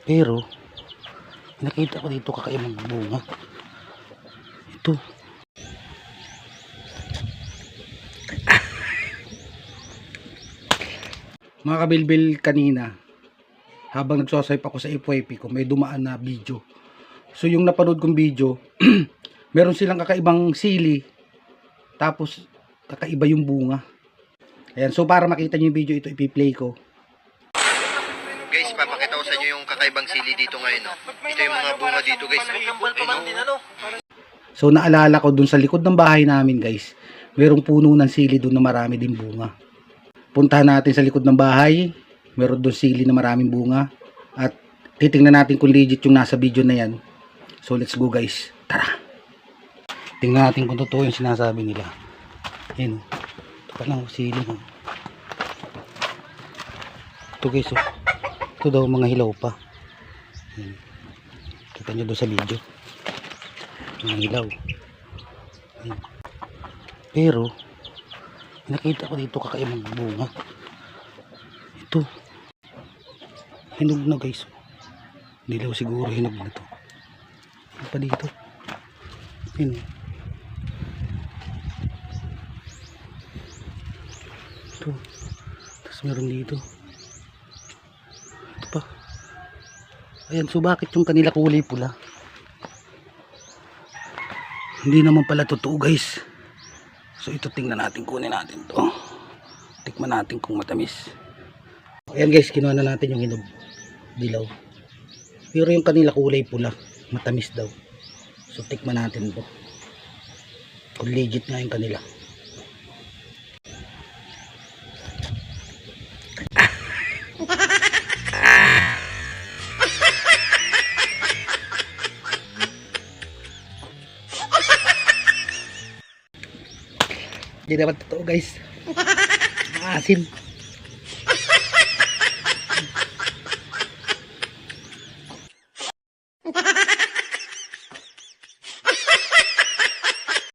Pero nakita ko dito kakaibang bunga. Ito. Mga kabilbil, kanina habang nagsoswipe ako sa FYP ko, may dumaan na video. So yung napanood kong video, meron silang kakaibang sili, tapos kakaiba yung bunga. Ayan, so para makita nyo yung video ito, ipi-play ko. Guys, papakita ko sa inyo yung kakaibang sili dito ngayon. No? Ito yung mga bunga dito, guys. So naalala ko dun sa likod ng bahay namin, guys, merong puno ng sili dun na marami din bunga. Puntahan natin sa likod ng bahay, meron dun sili na maraming bunga, at titingnan natin kung legit yung nasa video na yan. So let's go, guys, tara. Tingnan natin kung totoo yung sinasabi nila. Ayan, ito pa lang sili. Ito, guys, oh. Ito daw mga hilaw pa. Ayan. Kita nyo doon sa video, mga hilaw. Ayan. Pero nakita ko dito kakaibang bunga. Ito hinog na, guys. Dilaw siguro, hinog na to. Ano pa dito? Yun. Ito. Tapos meron dito. Ito pa. Ayan, so bakit yung kanila kulay pula? Hindi naman pala totoo, guys. So ito, tingnan natin, kunin natin to. Tikman natin kung matamis. Ayan, guys, kinuha na natin yung hinog. Dilaw. Pero yung kanila kulay pula, matamis daw. So tikman natin to. Kung legit nga yung kanila. Hindi naman totoo, guys. Maasim.